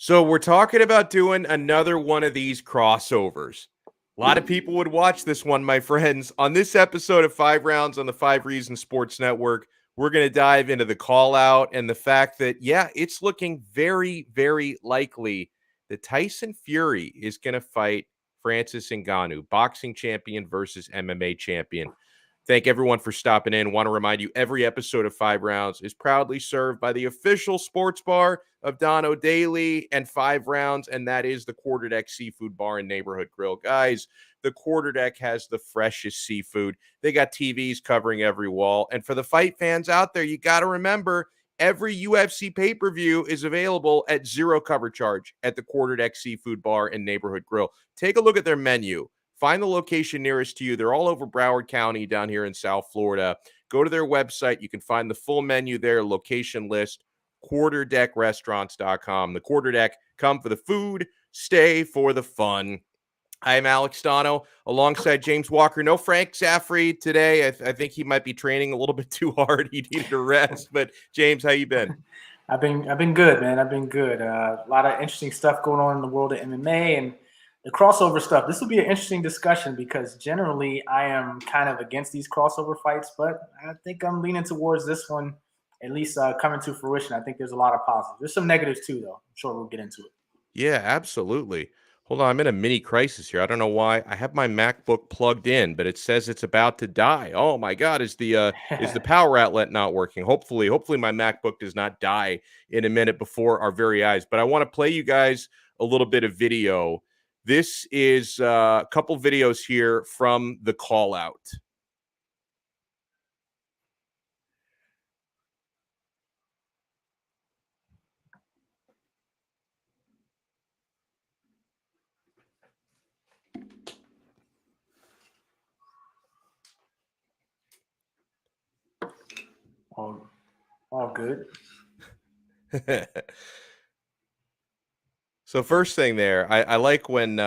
So we're talking about doing another one of these crossovers. A lot of people would watch this one, my friends. On this episode of 5 Rounds on the 5 Reasons Sports Network, we're going to dive into the call out and the fact that, yeah, it's looking very, very likely that Tyson Fury is going to fight Francis Ngannou, boxing champion versus MMA champion. Thank everyone for stopping in. Want to remind you, every episode of 5 Rounds is proudly served by the official sports bar of Donno Daily and 5 Rounds, and that is the Quarterdeck Seafood Bar and Neighborhood Grill. Guys, the Quarterdeck has the freshest seafood. They got TVs covering every wall. And for the fight fans out there, you got to remember, every UFC pay-per-view is available at zero cover charge at the Quarterdeck Seafood Bar and Neighborhood Grill. Take a look at their menu. Find the location nearest to you. They're all over Broward County down here in South Florida. Go to their website. You can find the full menu there, location list, quarterdeckrestaurants.com. The Quarterdeck, come for the food, stay for the fun. I'm Alex Donno alongside James Walker. No Frank Zaffrey today. I think he might be training a little bit too hard. He needed a rest. But James, how you been? I've been good, man. I've been good. A lot of interesting stuff going on in the world of MMA and the crossover stuff. This will be an interesting discussion because generally I am kind of against these crossover fights, but I think I'm leaning towards this one at least coming to fruition. I think there's a lot of positives. There's some negatives too, though. I'm sure we'll get into it. Yeah, absolutely. Hold on, I'm in a mini crisis here. I don't know why. I have my MacBook plugged in, but it says it's about to die. Oh my God, is the power outlet not working? Hopefully my MacBook does not die in a minute before our very eyes. But I want to play you guys a little bit of video. This is a couple videos here from the call out. All good. So first thing there, I like when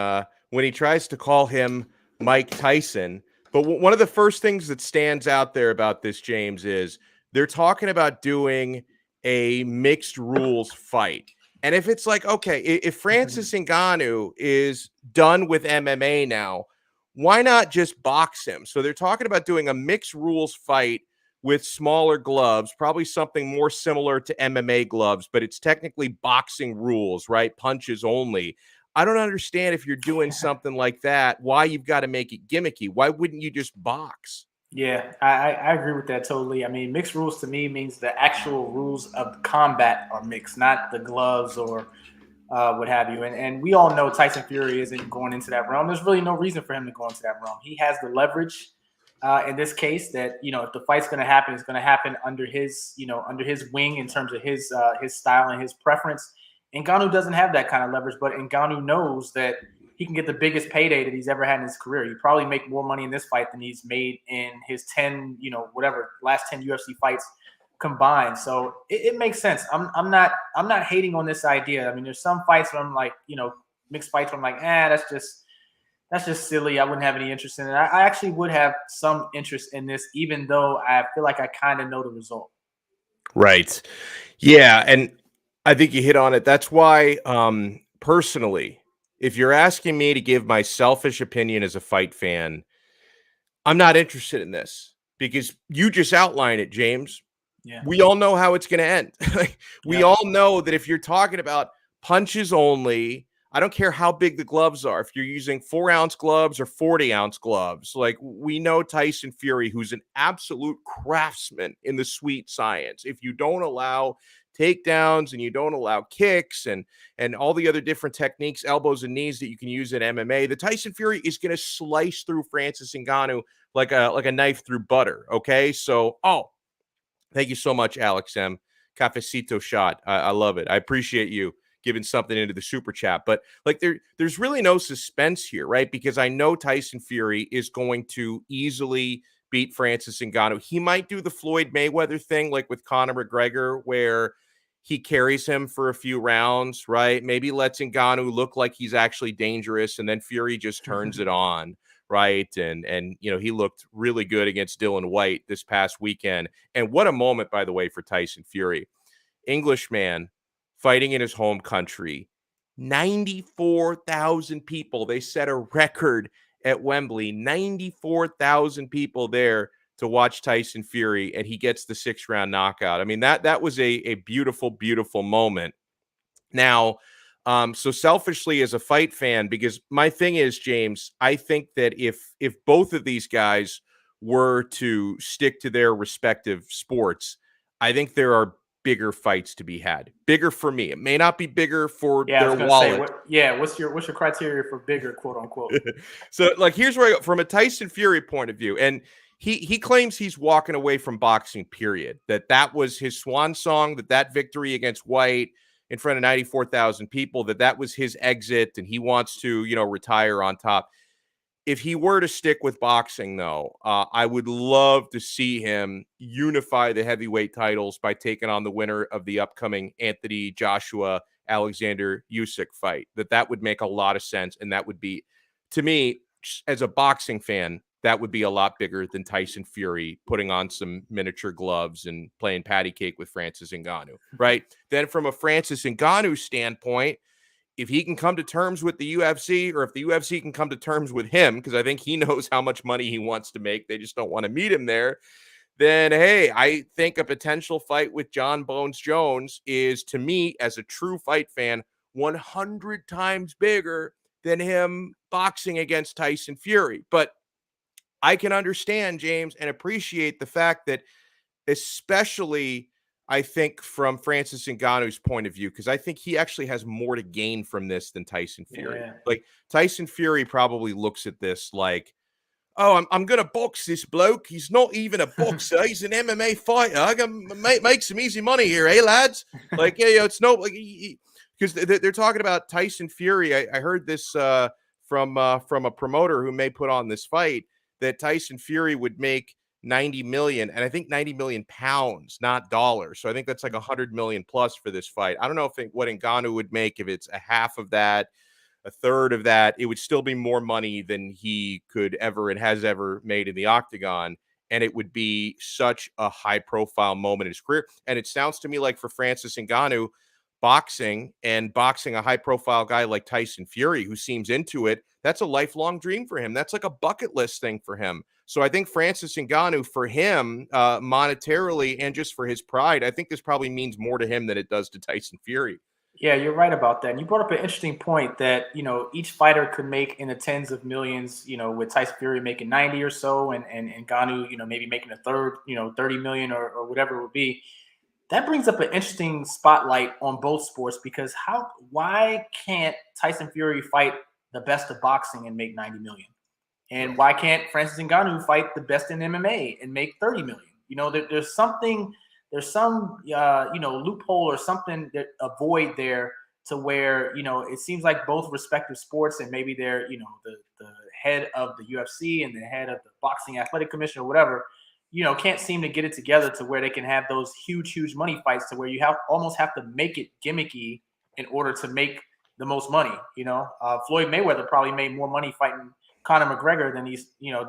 he tries to call him Mike Tyson. But one of the first things that stands out there about this, James, is they're talking about doing a mixed rules fight. And if it's like, okay, if Francis Ngannou is done with MMA now, why not just box him? So they're talking about doing a mixed rules fight with smaller gloves, probably something more similar to MMA gloves, but it's technically boxing rules, right? Punches only. I don't understand, if you're doing something like that, why you've got to make it gimmicky. Why wouldn't you just box? Yeah, I agree with that totally. I mean, mixed rules to me means the actual rules of combat are mixed, not the gloves or what have you. And we all know Tyson Fury isn't going into that realm. There's really no reason for him to go into that realm. He has the leverage in this case that, if the fight's going to happen, it's going to happen under his wing in terms of his style and his preference. Ngannou doesn't have that kind of leverage, but Ngannou knows that he can get the biggest payday that he's ever had in his career. He probably make more money in this fight than he's made in his 10, last 10 UFC fights combined. So it makes sense. I'm not hating on this idea. I mean, there's some fights where I'm like, mixed fights where I'm like, that's just silly. I wouldn't have any interest in it. I actually would have some interest in this, even though I feel like I kind of know the result. Right. Yeah. And I think you hit on it. That's why, personally, if you're asking me to give my selfish opinion as a fight fan, I'm not interested in this because you just outlined it, James. Yeah. We all know how it's going to end. We all know that if you're talking about punches only, I don't care how big the gloves are. If you're using 4-ounce gloves or 40-ounce gloves, like, we know Tyson Fury, who's an absolute craftsman in the sweet science. If you don't allow takedowns and you don't allow kicks and all the other different techniques, elbows and knees that you can use in MMA, the Tyson Fury is going to slice through Francis Ngannou like a knife through butter. Okay, so thank you so much, Alex M. Cafecito shot. I love it. I appreciate you giving something into the super chat. But like, there's really no suspense here, right? Because I know Tyson Fury is going to easily beat Francis Ngannou. He might do the Floyd Mayweather thing, like with Conor McGregor, where he carries him for a few rounds, right? Maybe lets Ngannou look like he's actually dangerous, and then Fury just turns it on, right? And he looked really good against Dillian Whyte this past weekend. And what a moment, by the way, for Tyson Fury. Englishman fighting in his home country. 94,000 people. They set a record at Wembley. 94,000 people there to watch Tyson Fury, and he gets the 6-round knockout. I mean, that was a beautiful, beautiful moment. Now, so selfishly as a fight fan, because my thing is, James, I think that if both of these guys were to stick to their respective sports, I think there are bigger fights to be had. Bigger for me. It may not be bigger for their wallet. What's your criteria for bigger, quote unquote? So, like, here's where I go from a Tyson Fury point of view, and he claims he's walking away from boxing. Period. That was his swan song. That victory against Whyte in front of 94,000 people, that was his exit, and he wants to, retire on top. If he were to stick with boxing, though, I would love to see him unify the heavyweight titles by taking on the winner of the upcoming Anthony Joshua Alexander Usyk fight. That would make a lot of sense, and that would be, to me, as a boxing fan, that would be a lot bigger than Tyson Fury putting on some miniature gloves and playing patty cake with Francis Ngannou, right? Then from a Francis Ngannou standpoint, if he can come to terms with the UFC, or if the UFC can come to terms with him, because I think he knows how much money he wants to make, they just don't want to meet him there, then, hey, I think a potential fight with John Bones Jones is, to me, as a true fight fan, 100 times bigger than him boxing against Tyson Fury. But I can understand, James, and appreciate the fact that, especially, I think, from Francis Ngannou's point of view, because I think he actually has more to gain from this than Tyson Fury. Yeah. Like, Tyson Fury probably looks at this like, oh, I'm going to box this bloke. He's not even a boxer. He's an MMA fighter. I can make some easy money here, eh, lads? Like, yeah, it's no, like, because they're talking about Tyson Fury. I heard this from a promoter who may put on this fight, that Tyson Fury would make 90 million, and I think 90 million pounds, not dollars. So I think that's like 100 million plus for this fight. I don't know what Ngannou would make if it's a half of that, a third of that. It would still be more money than he could ever and has ever made in the octagon. And it would be such a high profile moment in his career. And it sounds to me like for Francis Ngannou, boxing a high profile guy like Tyson Fury, who seems into it, that's a lifelong dream for him. That's like a bucket list thing for him. So I think Francis Ngannou, for him, monetarily and just for his pride, I think this probably means more to him than it does to Tyson Fury. Yeah, you're right about that. And you brought up an interesting point that, each fighter could make in the tens of millions, with Tyson Fury making 90 or so, and Ngannou, maybe making a third, 30 million or whatever it would be. That brings up an interesting spotlight on both sports, because why can't Tyson Fury fight the best of boxing and make 90 million? And why can't Francis Ngannou fight the best in MMA and make 30 million? There's some loophole or something, that a void there, to where, it seems like both respective sports, and maybe they're, the head of the UFC and the head of the Boxing Athletic Commission or whatever, can't seem to get it together to where they can have those huge money fights, to where you almost have to make it gimmicky in order to make the most money. Floyd Mayweather probably made more money fighting Conor McGregor than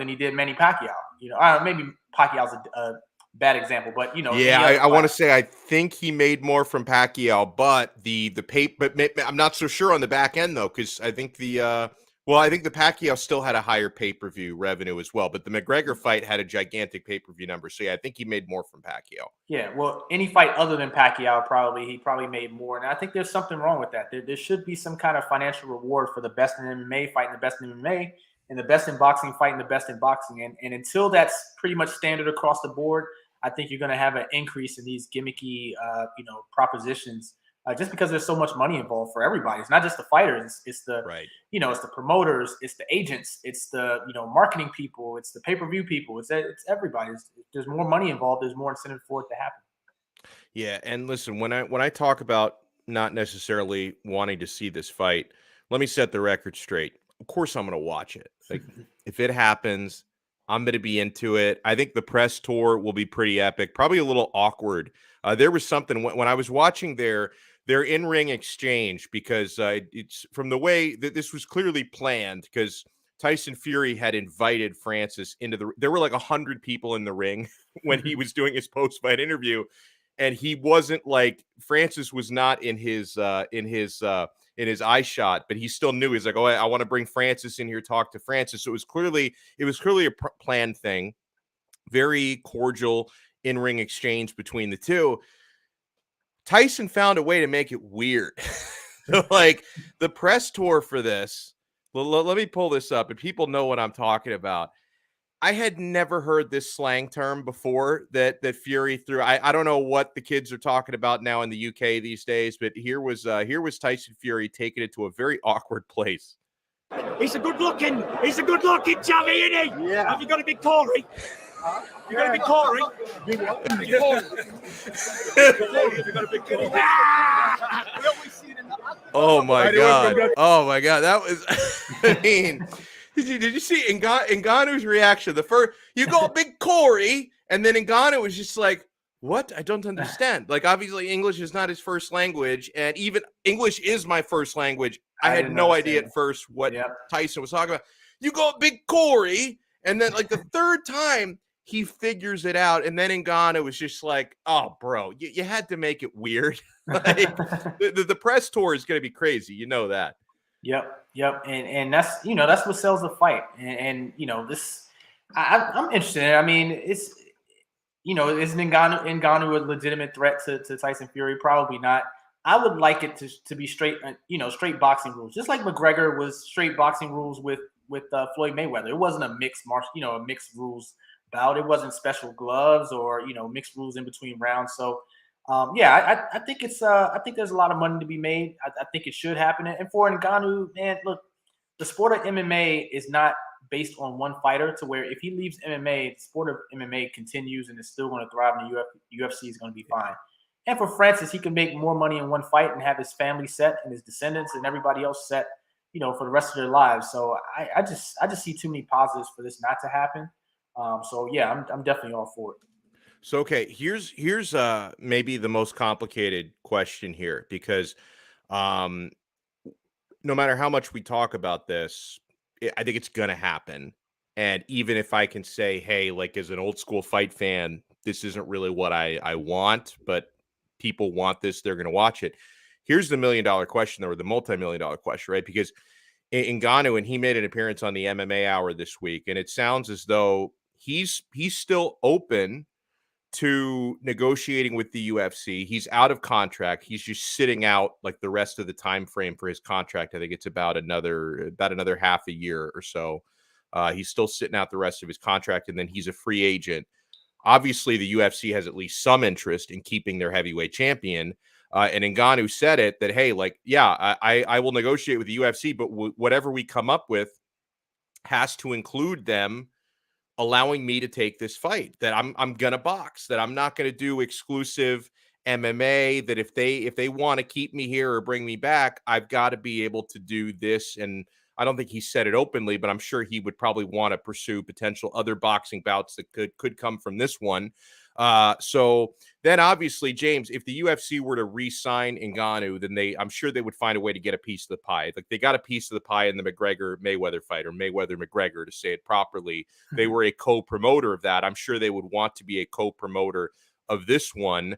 he did Manny Pacquiao. Maybe Pacquiao's a bad example, but yeah, I want to say I think he made more from Pacquiao, but I'm not so sure on the back end though, because I think the Pacquiao still had a higher pay-per-view revenue as well, but the McGregor fight had a gigantic pay-per-view number. So yeah, I think he made more from Pacquiao. Yeah, well, any fight other than Pacquiao, he probably made more. And I think there's something wrong with that. There should be some kind of financial reward for the best in MMA fighting the best in MMA, and the best in boxing fighting the best in boxing. And until that's pretty much standard across the board, I think you're going to have an increase in these gimmicky, propositions. Just because there's so much money involved for everybody. It's not just the fighters. It's the, right. It's the promoters. It's the agents. It's the, marketing people. It's the pay-per-view people. It's everybody. There's more money involved. There's more incentive for it to happen. Yeah. And listen, when I talk about not necessarily wanting to see this fight, let me set the record straight. Of course, I'm going to watch it. Like, if it happens, I'm going to be into it. I think the press tour will be pretty epic, probably a little awkward. There was something when I was watching their in-ring exchange, because it's from the way that this was clearly planned, because Tyson Fury had invited Francis into there were like 100 people in the ring when he was doing his post-fight interview. And he wasn't like, Francis was not in his in his eye shot, but he still knew. He's like, oh, I want to bring Francis in here, talk to Francis. So it was clearly a planned thing, very cordial in-ring exchange between the two. Tyson found a way to make it weird. Like the press tour for this, let me pull this up and people know what I'm talking about. I had never heard this slang term before that Fury threw. I don't know what the kids are talking about now in the UK these days, but here was Tyson Fury taking it to a very awkward place. He's a good looking Javi, isn't he? Yeah. Have you got a big Corey? You got a big Corey? Big what? Big Corey. You got a big Corey. Oh my god! Oh my god! That was. I mean, did you see Ngannou's reaction? The first, you go big Corey, and then Ngannou was just like, "What? I don't understand." Like, obviously, English is not his first language, and even English is my first language. I had no idea at first what Tyson was talking about. You go big Corey, and then like the third time he figures it out, and then Ngannou was just like, "Oh, bro, you had to make it weird." Like the press tour is going to be crazy, you know that. Yep, and that's that's what sells the fight, and this I'm interested in. I mean, it's is Ngannou a legitimate threat to Tyson Fury? Probably not. I would like it to be straight boxing rules, just like McGregor was straight boxing rules with Floyd Mayweather. It wasn't a mixed a mixed rules bout. It wasn't special gloves or mixed rules in between rounds. So I think it's I think there's a lot of money to be made. I think it should happen. And for Ngannou, man, look, the sport of MMA is not based on one fighter. To where if he leaves MMA, the sport of MMA continues and is still going to thrive, and the UFC is going to be fine. And for Francis, he can make more money in one fight and have his family set and his descendants and everybody else set, for the rest of their lives. So I just see too many positives for this not to happen. I'm definitely all for it. So okay, here's maybe the most complicated question here, because no matter how much we talk about this, I think it's gonna happen. And even if I can say, hey, like as an old school fight fan, this isn't really what I want, but people want this, they're gonna watch it. Here's the $1 million question, or the multi-million-dollar question, right? Because Ngannou, and he made an appearance on the MMA Hour this week, and it sounds as though he's still open to negotiating with the UFC. He's out of contract. He's just sitting out like the rest of the time frame for his contract. I think it's about another half a year or so. He's still sitting out the rest of his contract, and then he's a free agent. Obviously, the UFC has at least some interest in keeping their heavyweight champion. And Ngannou said it that, hey, like, yeah, I will negotiate with the UFC, but whatever we come up with has to include them allowing me to take this fight, that I'm gonna box, that I'm not gonna do exclusive MMA, that if they want to keep me here or bring me back, I've got to be able to do this. And I don't think he said it openly, but I'm sure he would probably want to pursue potential other boxing bouts that could come from this one. So then obviously, James, if the UFC were to re-sign Ngannou, then I'm sure they would find a way to get a piece of the pie. Like they got a piece of the pie in the McGregor-Mayweather fight, or Mayweather-McGregor, to say it properly. They were a co-promoter of that. I'm sure they would want to be a co-promoter of this one.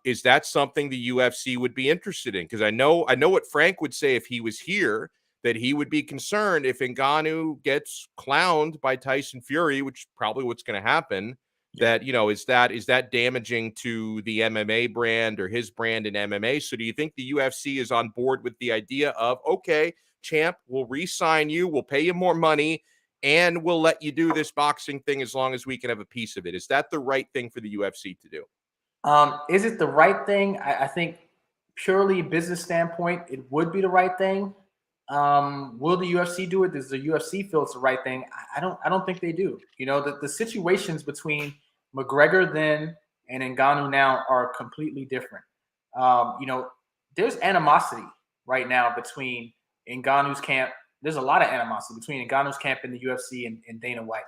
Is that something the UFC would be interested in? Because I know what Frank would say if he was here, that he would be concerned if Ngannou gets clowned by Tyson Fury, which is probably what's going to happen. That, is that damaging to the MMA brand or his brand in MMA? So do you think the UFC is on board with the idea of, okay, champ, we'll re-sign you, we'll pay you more money, and we'll let you do this boxing thing as long as we can have a piece of it? Is that the right thing for the UFC to do? Is it the right thing? I think purely business standpoint, it would be the right thing. Will the UFC do it? Does the UFC feel it's the right thing? I don't think they do. The situations between McGregor then and Ngannou now are completely different. There's animosity right now between Ngannou's camp. There's a lot of animosity between Ngannou's camp and the UFC and Dana White.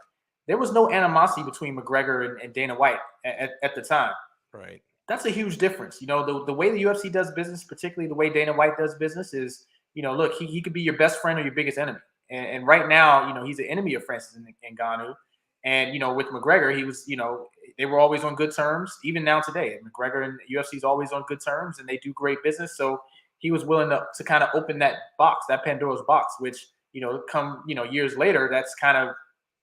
There was no animosity between McGregor and Dana White at the time. Right. That's a huge difference. The way the UFC does business, particularly the way Dana White does business, is look, he could be your best friend or your biggest enemy. And right now, he's an enemy of Francis Ngannou. And, with McGregor, he was, they were always on good terms, even now today. McGregor and UFC is always on good terms, and they do great business. So he was willing to kind of open that box, that Pandora's box, which, years later, that's kind of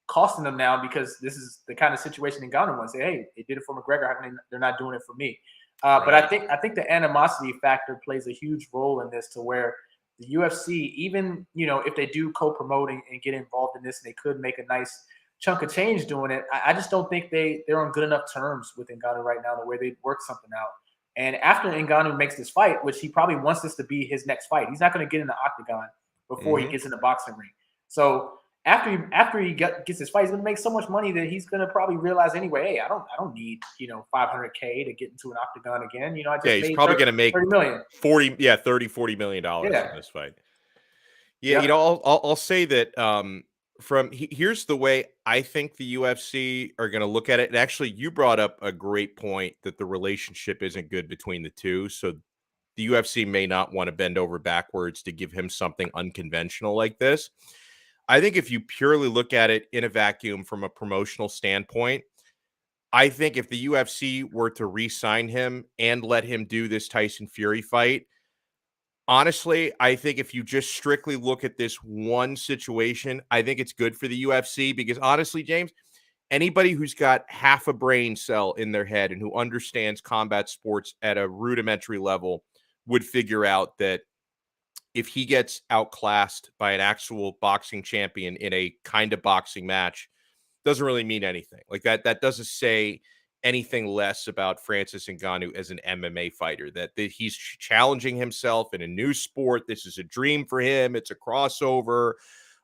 costing them now, because this is the kind of situation Ngannou wants. Say, hey, they did it for McGregor, how come they're not doing it for me? But I think the animosity factor plays a huge role in this, to where the UFC, even, if they do co-promoting and get involved in this, and they could make a nice chunk of change doing it, I just don't think they're on good enough terms with Ngannou right now, the way they'd work something out. And after Ngannou makes this fight, which he probably wants this to be his next fight, he's not going to get in the octagon before he gets in the boxing ring. So after he gets his fight, he's going to make so much money that he's going to probably realize anyway, hey, I don't need, $500K to get into an octagon again. I just he's probably going to make 30 million. $40 million in this fight. Yeah, I'll say that here's the way I think the UFC are going to look at it. And actually, you brought up a great point that the relationship isn't good between the two. So the UFC may not want to bend over backwards to give him something unconventional like this. I think if you purely look at it in a vacuum from a promotional standpoint, I think if the UFC were to re-sign him and let him do this Tyson Fury fight, honestly, I think if you just strictly look at this one situation, I think it's good for the UFC, because honestly, James, anybody who's got half a brain cell in their head and who understands combat sports at a rudimentary level would figure out that if he gets outclassed by an actual boxing champion in a kind of boxing match, doesn't really mean anything. Like that doesn't say anything less about Francis Ngannou as an MMA fighter, that he's challenging himself in a new sport. This is a dream for him. It's a crossover.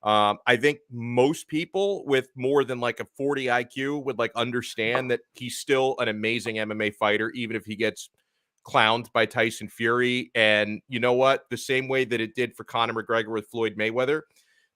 I think most people with more than like a 40 IQ would understand that he's still an amazing MMA fighter, even if he gets clowned by Tyson Fury. And you know what? The same way that it did for Conor McGregor with Floyd Mayweather,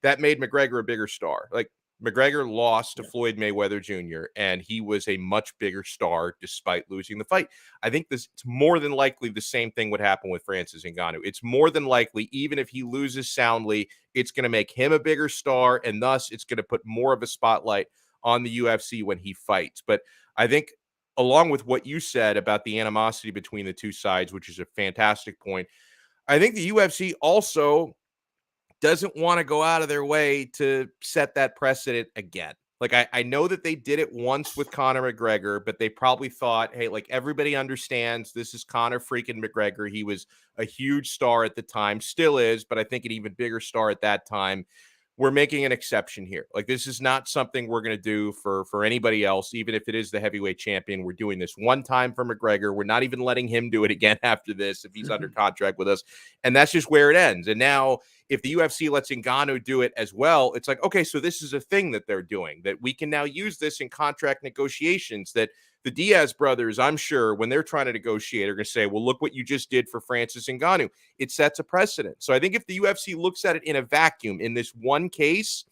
that made McGregor a bigger star. Like, McGregor lost to Floyd Mayweather Jr., and he was a much bigger star despite losing the fight. I think it's more than likely the same thing would happen with Francis Ngannou. It's more than likely, even if he loses soundly, it's going to make him a bigger star, and thus it's going to put more of a spotlight on the UFC when he fights. But I think, along with what you said about the animosity between the two sides, which is a fantastic point, I think the UFC also doesn't want to go out of their way to set that precedent again. Like, I know that they did it once with Conor McGregor, but they probably thought, hey, like, everybody understands this is Conor freaking McGregor. He was a huge star at the time, still is, but I think an even bigger star at that time. We're making an exception here. Like, this is not something we're going to do for anybody else, even if it is the heavyweight champion. We're doing this one time for McGregor. We're not even letting him do it again after this if he's under contract with us. And that's just where it ends. And now, if the UFC lets Ngannou do it as well, it's like, okay, so this is a thing that they're doing, that we can now use this in contract negotiations, that the Diaz brothers, I'm sure, when they're trying to negotiate, are going to say, well, look what you just did for Francis Ngannou. It sets a precedent. So I think if the UFC looks at it in a vacuum, in this one case,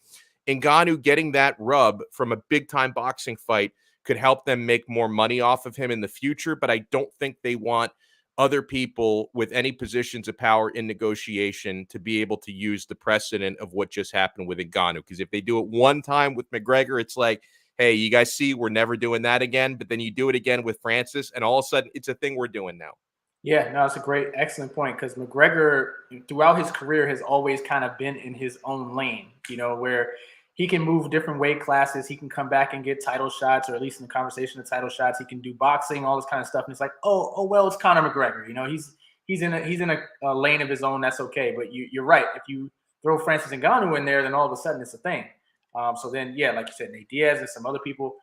Ngannou getting that rub from a big-time boxing fight could help them make more money off of him in the future, but I don't think they want other people with any positions of power in negotiation to be able to use the precedent of what just happened with Ngannou. Because if they do it one time with McGregor, it's like, hey, you guys see, we're never doing that again. But then you do it again with Francis, and all of a sudden, it's a thing we're doing now. Yeah, no, it's a great, excellent point, because McGregor, throughout his career, has always kind of been in his own lane, where he can move different weight classes. He can come back and get title shots, or at least in the conversation of title shots. He can do boxing, all this kind of stuff. And it's like, oh, well, it's Conor McGregor. He's in a lane of his own. That's okay. But you're right. If you throw Francis Ngannou in there, then all of a sudden it's a thing. So then, yeah, like you said, Nate Diaz and some other people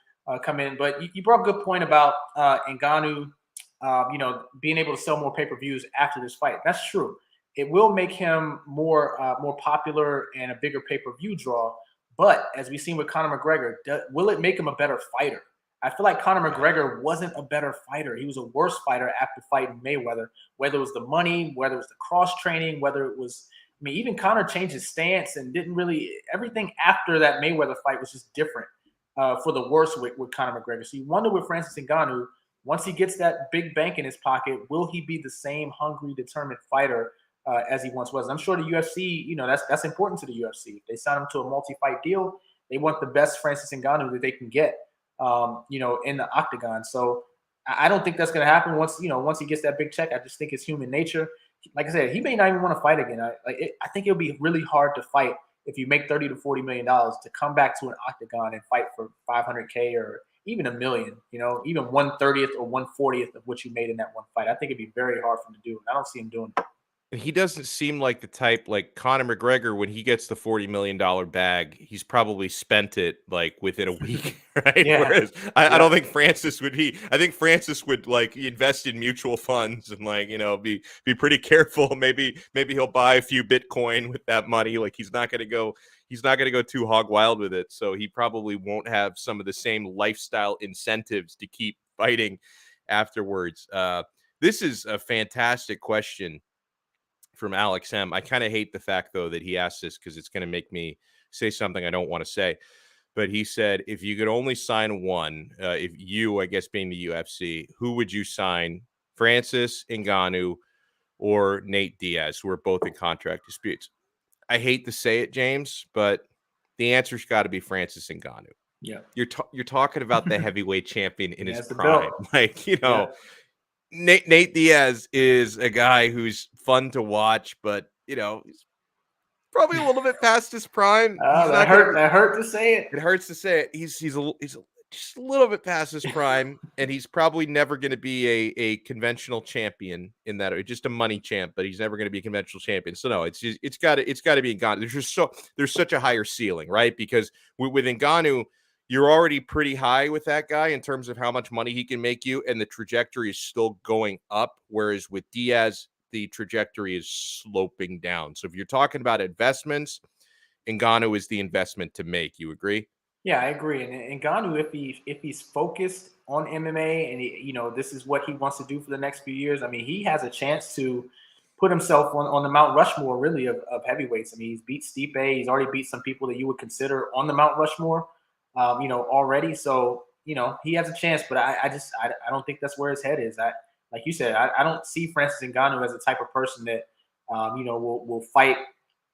come in. But you brought a good point about Ngannou, being able to sell more pay-per-views after this fight. That's true. It will make him more popular and a bigger pay-per-view draw. But as we've seen with Conor McGregor, will it make him a better fighter? I feel like Conor McGregor wasn't a better fighter. He was a worse fighter after fighting Mayweather, whether it was the money, whether it was the cross-training, whether it was – even Conor changed his stance and didn't really – everything after that Mayweather fight was just different for the worse with Conor McGregor. So you wonder with Francis Ngannou, once he gets that big bank in his pocket, will he be the same hungry, determined fighter as he once was? I'm sure the UFC, that's important to the UFC. If they sign him to a multi-fight deal, they want the best Francis Ngannou that they can get, in the octagon. So I don't think that's going to happen once he gets that big check. I just think it's human nature. like I said, he may not even want to fight again. I think it'll be really hard to fight if you make $30 to $40 million to come back to an octagon and fight for $500K or even $1 million. You know, even 1/30th or 1/40th of what you made in that one fight. I think it'd be very hard for him to do. And I don't see him doing it. And he doesn't seem like the type like Conor McGregor, when he gets the $40 million bag, he's probably spent it like within a week, right? Yeah. Whereas I don't think Francis would be. I think Francis would like invest in mutual funds and like, you know, be pretty careful. Maybe he'll buy a few Bitcoin with that money. Like he's not gonna go too hog wild with it. So he probably won't have some of the same lifestyle incentives to keep fighting afterwards. This is a fantastic question from Alex M. I kind of hate the fact, though, that he asked this because it's going to make me say something I don't want to say. But he said, if you could only sign one, if you, I guess, being the UFC, who would you sign? Francis Ngannou or Nate Diaz, who are both in contract disputes? I hate to say it, James, but the answer's got to be Francis Ngannou. Yeah. You're talking about the heavyweight champion in his the prime. belt. Like, you know, Nate Diaz is a guy who's fun to watch, but you know, he's probably a little bit past his prime. That hurt to say it. It hurts to say it. He's just a little bit past his prime, and he's probably never going to be a conventional champion in that, or just a money champ. But he's never going to be a conventional champion. So no, it's got to be Ngannou. There's such a higher ceiling, right? Because with Ngannou, you're already pretty high with that guy in terms of how much money he can make you, and the trajectory is still going up. Whereas with Diaz, the trajectory is sloping down. So if you're talking about investments, Ngannou is the investment to make. You agree? Yeah, I agree. And Ngannou, if he's focused on MMA and he, you know, this is what he wants to do for the next few years, I mean, he has a chance to put himself on the Mount Rushmore, really, of heavyweights. I mean, he's beat Stipe. He's already beat some people that you would consider on the Mount Rushmore. You know, already. So, you know, he has a chance, but I don't think that's where his head is. Like you said, I don't see Francis Ngannou as the type of person that, you know, will fight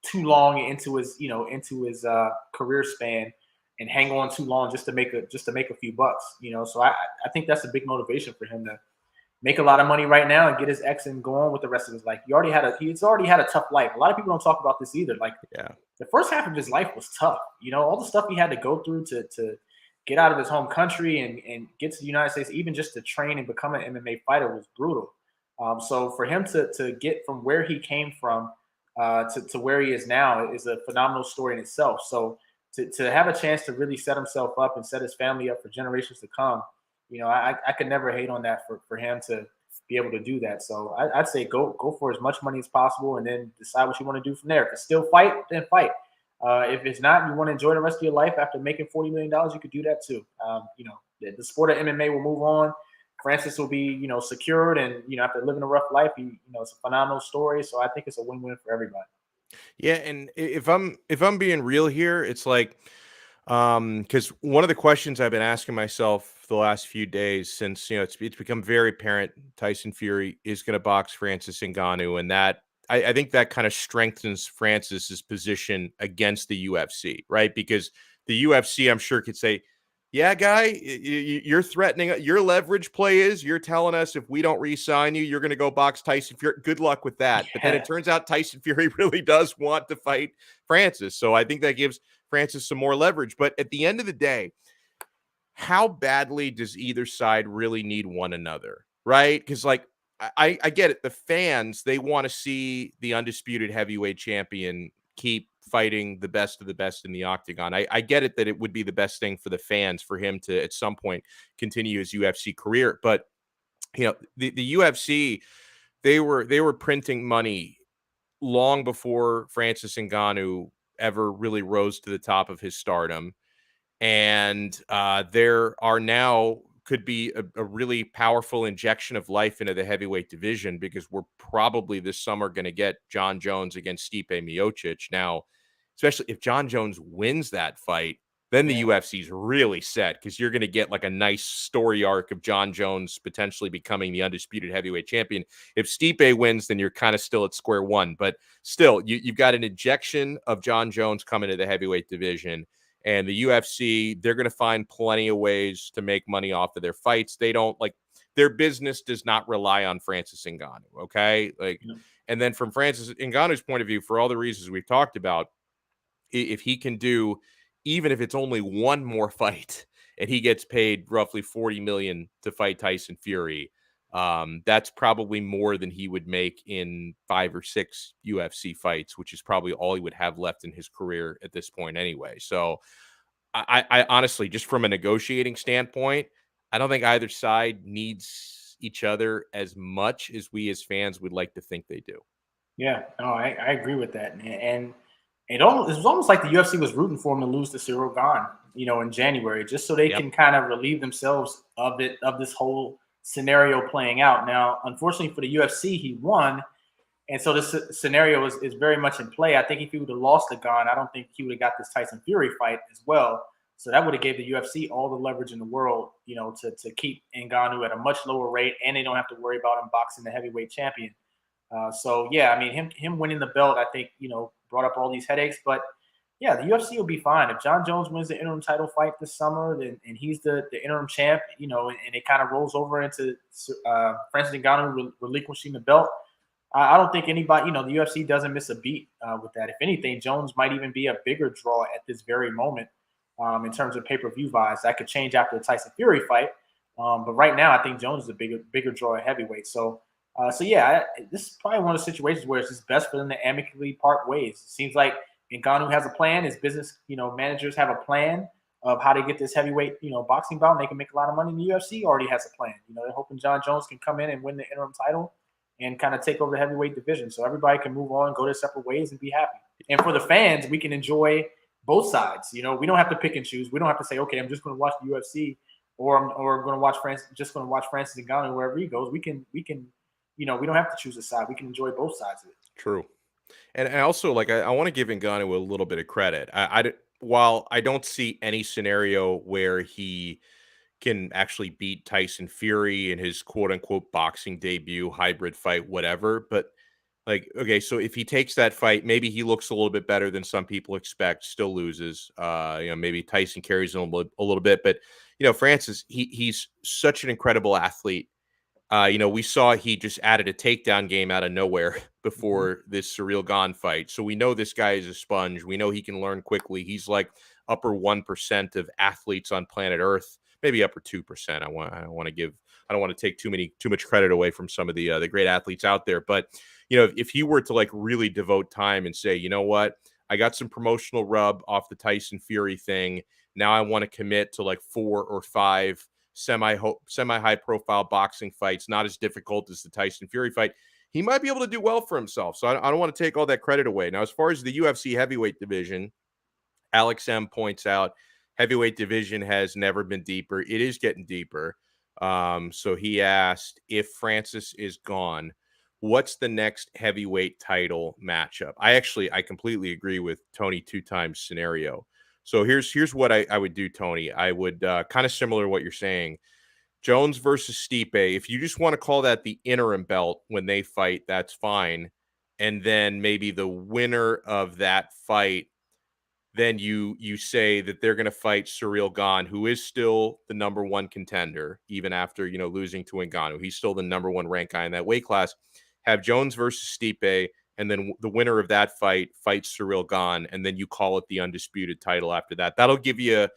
too long into his career span and hang on too long just to make a few bucks, you know? So I think that's a big motivation for him to make a lot of money right now and get his ex and go on with the rest of his life. He's already had a tough life. A lot of people don't talk about this either. Like, the first half of his life was tough. You know, all the stuff he had to go through to get out of his home country and get to the United States, even just to train and become an MMA fighter, was brutal. So for him to get from where he came from to where he is now is a phenomenal story in itself. So to have a chance to really set himself up and set his family up for generations to come, you know, I could never hate on that for him to be able to do that. So I'd say go for as much money as possible and then decide what you want to do from there. If it's still fight, then fight. If it's not, you want to enjoy the rest of your life after making $40 million, you could do that too. You know, the sport of MMA will move on. Francis will be, you know, secured and, you know, after living a rough life, you know, it's a phenomenal story. So I think it's a win-win for everybody. Yeah, and if I'm being real here, it's like, because one of the questions I've been asking myself the last few days, since, you know, it's become very apparent Tyson Fury is going to box Francis Ngannou, and that I think that kind of strengthens Francis's position against the UFC, right? Because the UFC, I'm sure, could say, yeah, guy, you're threatening. Your leverage play is you're telling us if we don't re-sign you, you're going to go box Tyson Fury. Good luck with that. But then it turns out Tyson Fury really does want to fight Francis. So I think that gives Francis some more leverage. But at the end of the day, how badly does either side really need one another, right? Because, like, I get it. The fans, they want to see the undisputed heavyweight champion keep fighting the best of the best in the octagon. I get it that it would be the best thing for the fans for him to at some point continue his UFC career. But, you know, the UFC, they were printing money long before Francis Ngannou ever really rose to the top of his stardom. And there are now could be a really powerful injection of life into the heavyweight division, because we're probably this summer going to get John Jones against Stipe Miocic. Now, especially if John Jones wins that fight, then the UFC's really set, because you're going to get like a nice story arc of John Jones potentially becoming the undisputed heavyweight champion. If Stipe wins, then you're kind of still at square one. But still, you've got an injection of John Jones coming to the heavyweight division. And the UFC, they're going to find plenty of ways to make money off of their fights. They don't, like, their business does not rely on Francis Ngannou, okay? Like, And then from Francis Ngannou's point of view, for all the reasons we've talked about, if he can do, even if it's only one more fight and he gets paid roughly 40 million to fight Tyson Fury, that's probably more than he would make in 5 or 6 UFC fights, which is probably all he would have left in his career at this point anyway. So I honestly, just from a negotiating standpoint, I don't think either side needs each other as much as we as fans would like to think they do. Yeah, no, I agree with that. And it was almost like the UFC was rooting for him to lose to Ciryl Gane, in January, just so they can kind of relieve themselves of this whole scenario playing out. Now, unfortunately for the UFC, he won. And so this scenario is very much in play. I think if he would have lost to Gane, I don't think he would have got this Tyson Fury fight as well. So that would have gave the UFC all the leverage in the world, to keep Ngannou at a much lower rate, and they don't have to worry about him boxing the heavyweight champion. So yeah, I mean, him winning the belt, I think, brought up all these headaches. But yeah, the UFC will be fine if Jon Jones wins the interim title fight this summer, and he's the interim champ, and it kind of rolls over into Francis Ngannou relinquishing the belt. I don't think anybody, the UFC doesn't miss a beat with that. If anything, Jones might even be a bigger draw at this very moment in terms of pay-per-view buys. That could change after the Tyson Fury fight. But right now, I think Jones is a bigger draw at heavyweight. So yeah, this is probably one of the situations where it's just best for them to amicably part ways. It seems like Ngannou has a plan. His business, managers have a plan of how to get this heavyweight, boxing bout, and they can make a lot of money. In the UFC already has a plan. They're hoping Jon Jones can come in and win the interim title and kind of take over the heavyweight division, so everybody can move on, go their separate ways, and be happy. And for the fans, we can enjoy both sides. We don't have to pick and choose. We don't have to say, okay, I'm just going to watch the UFC, or going to watch Francis Ngannou wherever he goes. We can. We don't have to choose a side. We can enjoy both sides of it. True. And also, I want to give Ngannou a little bit of credit. While I don't see any scenario where he can actually beat Tyson Fury in his quote unquote boxing debut, hybrid fight, whatever. But okay, so if he takes that fight, maybe he looks a little bit better than some people expect, still loses. Maybe Tyson carries him a little bit, but Francis, he's such an incredible athlete. We saw he just added a takedown game out of nowhere before this Ciryl Gane fight. So we know this guy is a sponge. We know he can learn quickly. He's like upper 1% of athletes on planet Earth, maybe upper 2%. I don't want to take too much credit away from some of the great athletes out there. But, if he were to really devote time and say, you know what, I got some promotional rub off the Tyson Fury thing. Now I want to commit to 4 or 5 semi-high profile boxing fights, not as difficult as the Tyson Fury fight, he might be able to do well for himself. So I don't want to take all that credit away. Now, as far as the UFC heavyweight division, Alex M points out heavyweight division has never been deeper. It is getting deeper. So he asked, if Francis is gone, what's the next heavyweight title matchup? I completely agree with Tony 2x scenario. So here's what I would do, Tony. I would kind of similar to what you're saying. Jones versus Stipe. If you just want to call that the interim belt when they fight, that's fine. And then maybe the winner of that fight, then you say that they're going to fight Ciryl Gane, who is still the number 1 contender, even after losing to Ngannou. He's still the number 1 ranked guy in that weight class. Have Jones versus Stipe, and then the winner of that fight fights Ciryl Gane, and then you call it the undisputed title after that. That'll give you,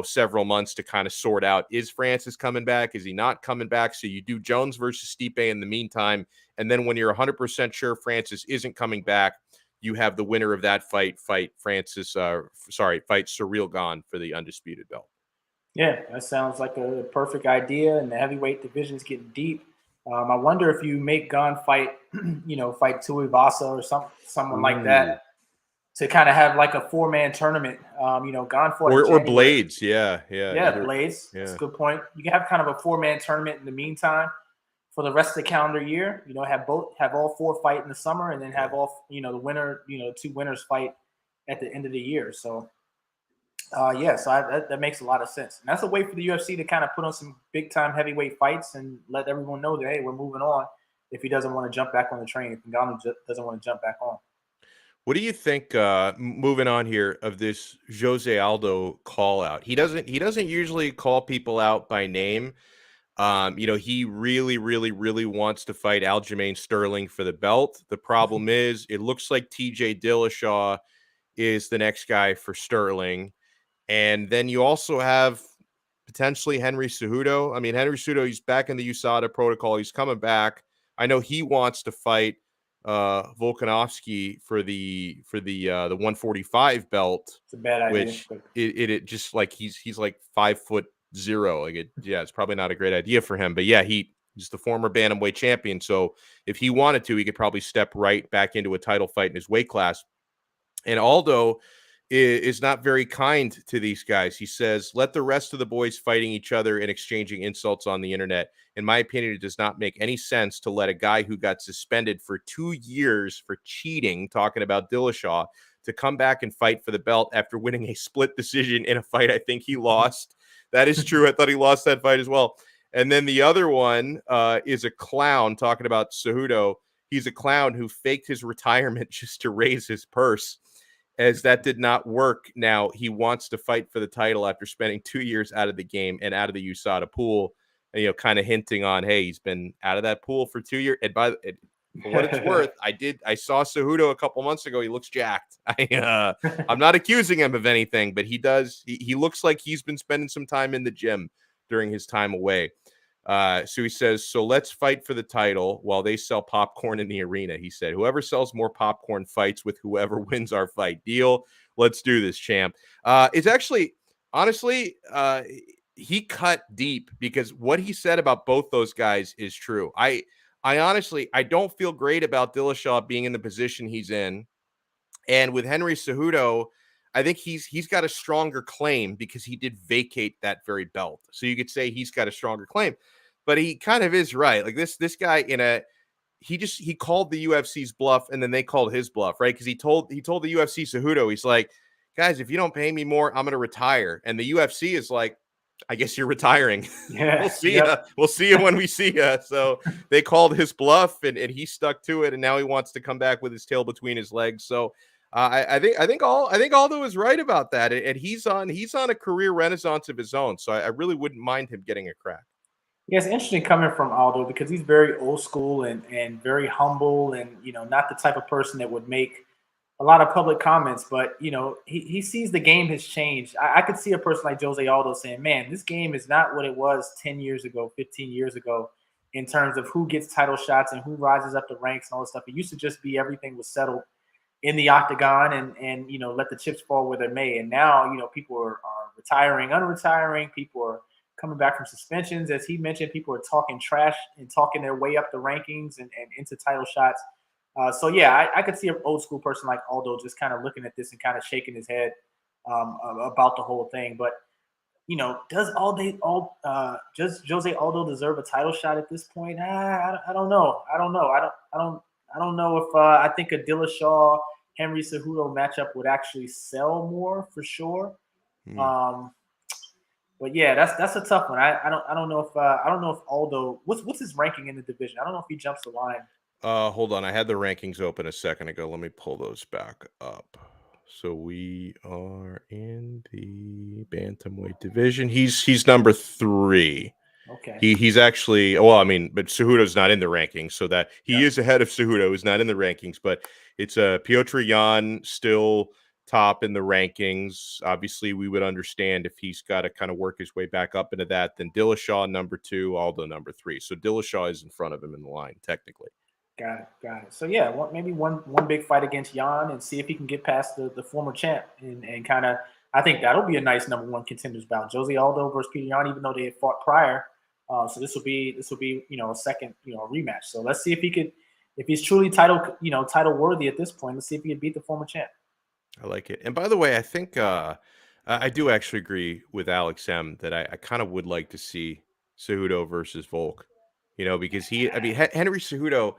several months to kind of sort out, is Francis coming back? Is he not coming back? So you do Jones versus Stipe in the meantime, and then when you're 100% sure Francis isn't coming back, you have the winner of that fight fight Ciryl Gane for the undisputed belt. Yeah, that sounds like a perfect idea, and the heavyweight division is getting deep. I wonder if you make Gane fight, fight Tuivasa or someone like that, to kind of have like a 4-man tournament. Gane fought or Blades, yeah, Blades. Yeah. That's a good point. You can have kind of a 4-man tournament in the meantime for the rest of the calendar year. Have all 4 fight in the summer, and then have all the winner, 2 winners fight at the end of the year. So. That makes a lot of sense. And that's a way for the UFC to kind of put on some big-time heavyweight fights and let everyone know that, hey, we're moving on if he doesn't want to jump back on the train, if Ngannou doesn't want to jump back on. What do you think, moving on here, of this Jose Aldo call-out? He doesn't usually call people out by name. He really, really, really wants to fight Aljamain Sterling for the belt. The problem is it looks like TJ Dillashaw is the next guy for Sterling. And then you also have potentially Henry Cejudo. I mean, Henry Cejudo, he's back in the USADA protocol. He's coming back. I know he wants to fight Volkanovski for the 145 belt. It's a bad idea. Which it just like he's like 5'0". Like it's probably not a great idea for him. But yeah, he's the former bantamweight champion. So if he wanted to, he could probably step right back into a title fight in his weight class. And Aldo is not very kind to these guys. He says, let the rest of the boys fighting each other and exchanging insults on the internet. In my opinion, it does not make any sense to let a guy who got suspended for 2 years for cheating, talking about Dillashaw, to come back and fight for the belt after winning a split decision in a fight I think he lost. That is true. I thought he lost that fight as well. And then the other one is a clown talking about Cejudo. He's a clown who faked his retirement just to raise his purse. As that did not work, now he wants to fight for the title after spending 2 years out of the game and out of the USADA pool, and, kind of hinting on, hey, he's been out of that pool for 2 years. And for what it's worth, I saw Cejudo a couple months ago. He looks jacked. I'm not accusing him of anything, but he does. He looks like he's been spending some time in the gym during his time away. So he says, so let's fight for the title while they sell popcorn in the arena. He said, whoever sells more popcorn fights with whoever wins our fight. Deal. Let's do this, champ. It's actually, honestly, he cut deep because what he said about both those guys is true. I honestly, I don't feel great about Dillashaw being in the position he's in. And with Henry Cejudo, I think he's got a stronger claim because he did vacate that very belt. So you could say he's got a stronger claim, but he kind of is right. Like this guy he called the UFC's bluff and then they called his bluff, right? Because he told the UFC Cejudo, he's like, guys, if you don't pay me more, I'm going to retire. And the UFC is like, I guess you're retiring. Yeah, we'll see you. We'll see you when we see you. So they called his bluff and he stuck to it. And now he wants to come back with his tail between his legs. So I think Aldo is right about that, and he's on a career renaissance of his own. So I really wouldn't mind him getting a crack. Yeah, it's interesting coming from Aldo because he's very old school and very humble, and not the type of person that would make a lot of public comments. But he sees the game has changed. I could see a person like Jose Aldo saying, "Man, this game is not what it was 10 years ago, 15 years ago." In terms of who gets title shots and who rises up the ranks and all this stuff, it used to just be everything was settled in the octagon and let the chips fall where they may. And now, people are retiring, unretiring. People are coming back from suspensions. As he mentioned, people are talking trash and talking their way up the rankings and into title shots. So, yeah, I could see an old school person like Aldo just kind of looking at this and kind of shaking his head about the whole thing. But, does Jose Aldo deserve a title shot at this point? I don't know. I don't know if I think a Dillashaw Henry Cejudo matchup would actually sell more for sure. But yeah, that's a tough one. I don't know if Aldo what's his ranking in the division. I don't know if he jumps the line. Hold on, I had the rankings open a second ago. Let me pull those back up. So we are in the bantamweight division. He's number 3. Okay. He's actually, but Cejudo's not in the rankings, so that he is ahead of Cejudo, who's not in the rankings, but it's Piotr Jan still top in the rankings. Obviously, we would understand if he's got to kind of work his way back up into that. Then Dillashaw number 2, Aldo number 3. So Dillashaw is in front of him in the line, technically. Got it. So yeah, maybe one big fight against Jan and see if he can get past the former champ and kind of. I think that'll be a nice number 1 contenders bout. Jose Aldo versus Peter Yan, even though they had fought prior. So this will be a second a rematch. So let's see if he's truly title worthy at this point. Let's see if he can beat the former champ. I like it. And by the way, I think I do actually agree with Alex M that I kind of would like to see Cejudo versus Volk. Because Henry Cejudo,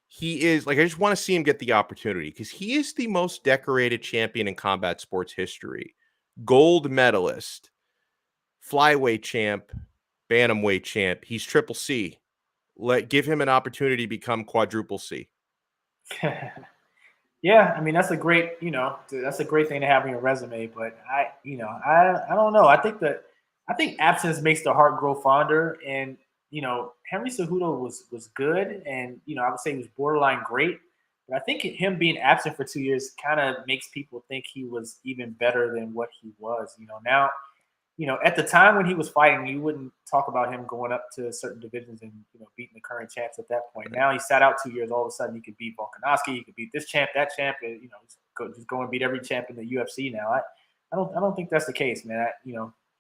he is like, I just want to see him get the opportunity because he is the most decorated champion in combat sports history. Gold medalist, flyweight champ, bantamweight champ. He's triple C. Give him an opportunity to become quadruple C. Yeah, I mean that's a great thing to have on your resume. But I don't know. I think absence makes the heart grow fonder, and Henry Cejudo was good, and I would say he was borderline great. But I think him being absent for 2 years kind of makes people think he was even better than what he was. Now, at the time when he was fighting, you wouldn't talk about him going up to certain divisions and beating the current champs at that point. Now he sat out 2 years. All of a sudden, he could beat Volkanovski. He could beat this champ, that champ, and just go and beat every champ in the UFC now. I don't think that's the case, man.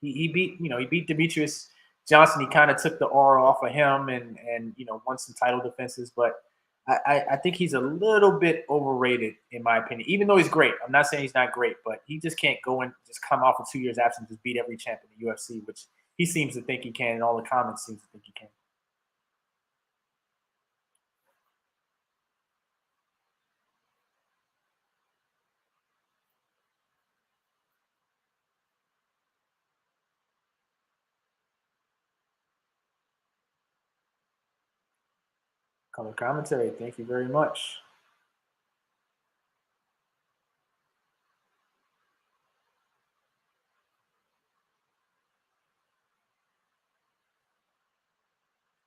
He beat Demetrius Johnson. He kind of took the aura off of him and won some title defenses, but I think he's a little bit overrated in my opinion. Even though he's great, I'm not saying he's not great, but he just can't go and just come off of 2 years absence and just beat every champ in the UFC, which he seems to think he can, and all the comments seem to think he can. Color commentary. Thank you very much.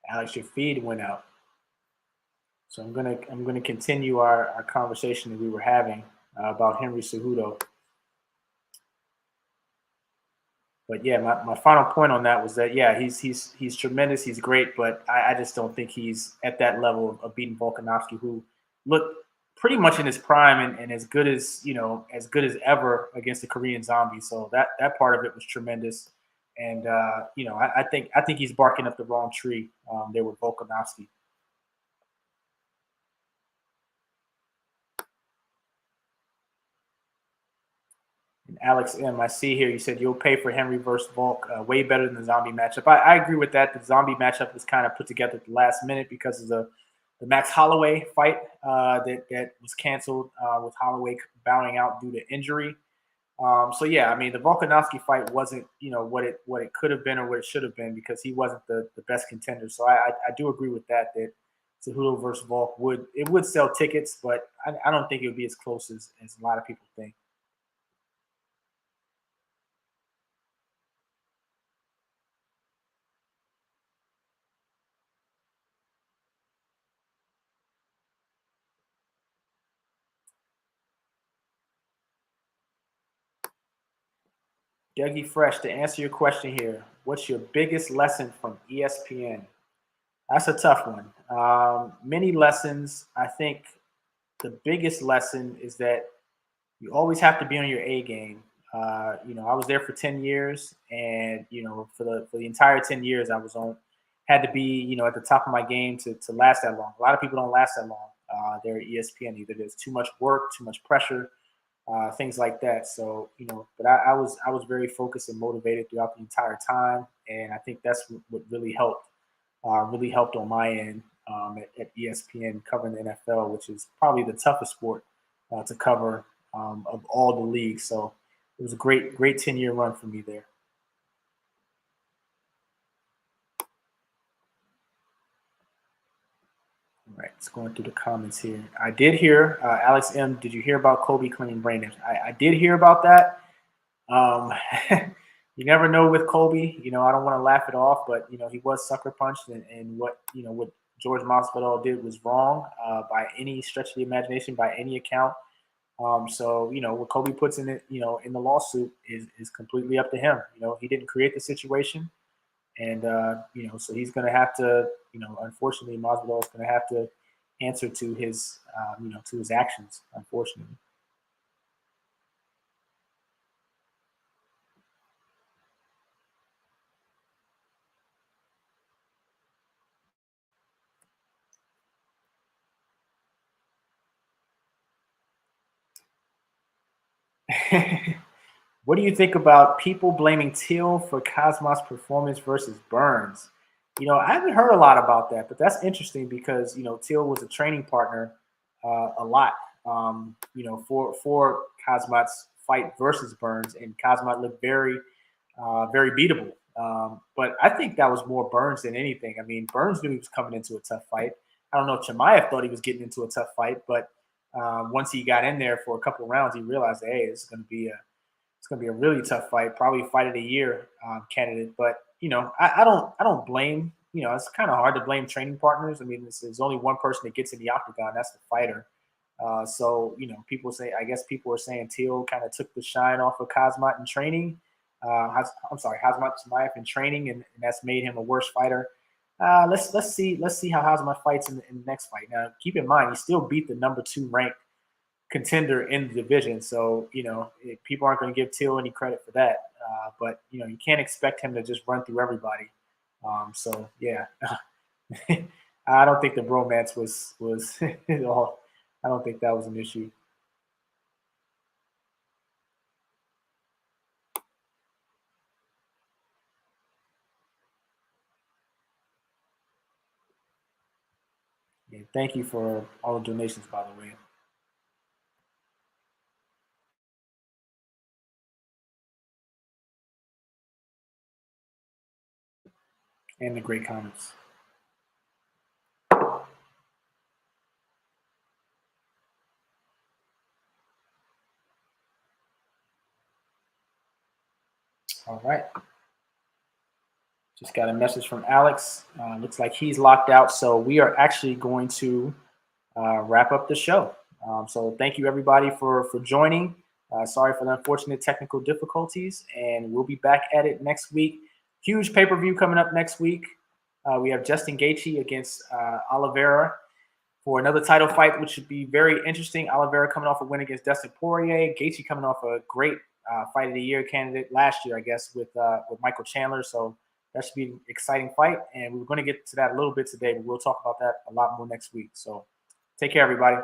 Alex, your feed went out. So I'm gonna continue our conversation that we were having about Henry Cejudo. But yeah, my final point on that was that he's tremendous, he's great, but I just don't think he's at that level of beating Volkanovski, who looked pretty much in his prime and as good as ever against the Korean Zombie. So that part of it was tremendous, and I think he's barking up the wrong tree there with Volkanovski. And Alex M, I see here you said you'll pay for Henry versus Volk way better than the Zombie matchup. I agree with that. The Zombie matchup was kind of put together at the last minute because of the Max Holloway fight that was canceled with Holloway bowing out due to injury. So yeah, I mean the Volkanovski fight wasn't what it could have been or what it should have been because he wasn't the best contender. So I do agree with that Cejudo versus Volk would sell tickets, but I don't think it would be as close as a lot of people think. Dougie Fresh, to answer your question here, what's your biggest lesson from ESPN? That's a tough one. Many lessons. I think the biggest lesson is that you always have to be on your A game. I was there for 10 years, and for the entire 10 years, had to be at the top of my game to last that long. A lot of people don't last that long. They're at ESPN. Either there's too much work, too much pressure, things like that. So but I was very focused and motivated throughout the entire time, and I think that's what really helped. Really helped on my end at ESPN covering the NFL, which is probably the toughest sport to cover of all the leagues. So it was a great 10-year run for me there. All right, let's go through the comments here. I did hear, Alex M, did you hear about Kobe claiming brain damage? I did hear about that. You never know with Kobe. I don't want to laugh it off, but he was sucker punched, and what George Masvidal did was wrong by any stretch of the imagination, by any account. So what Kobe puts in it, in the lawsuit is completely up to him. He didn't create the situation, and so he's going to have to, unfortunately, Masvidal is going to have to answer to his, to his actions, unfortunately. What do you think about people blaming Till for Khamzat's performance versus Burns? I haven't heard a lot about that, but that's interesting because Till was a training partner a lot, for Khamzat's fight versus Burns, and Khamzat looked very, very beatable. But I think that was more Burns than anything. I mean, Burns knew he was coming into a tough fight. I don't know if Chimaev thought he was getting into a tough fight, but once he got in there for a couple of rounds, he realized, hey, it's going to be a really tough fight, probably fight of the year candidate. But I don't blame you know, it's kind of hard to blame training partners. I mean, there's only one person that gets in the octagon. That's the fighter. So, you know, I guess people are saying Till kind of took the shine off of Khamzat in training. Khamzat Chimaev in training, and that's made him a worse fighter. Let's see how Khamzat fights in the next fight. Now, keep in mind, he still beat the number 2 ranked contender in the division. So, you know, people aren't going to give Till any credit for that. But, you know, you can't expect him to just run through everybody. So, yeah, I don't think the bromance was at all. I don't think that was an issue. Yeah, thank you for all the donations, by the way. And the great comments. All right. Just got a message from Alex. Looks like he's locked out. So we are actually going to wrap up the show. So thank you, everybody, for joining. Sorry for the unfortunate technical difficulties. And we'll be back at it next week. Huge pay-per-view coming up next week. We have Justin Gaethje against Oliveira for another title fight, which should be very interesting. Oliveira coming off a win against Dustin Poirier. Gaethje coming off a great fight of the year candidate last year, I guess, with Michael Chandler. So that should be an exciting fight. And we're going to get to that a little bit today, but we'll talk about that a lot more next week. So take care, everybody.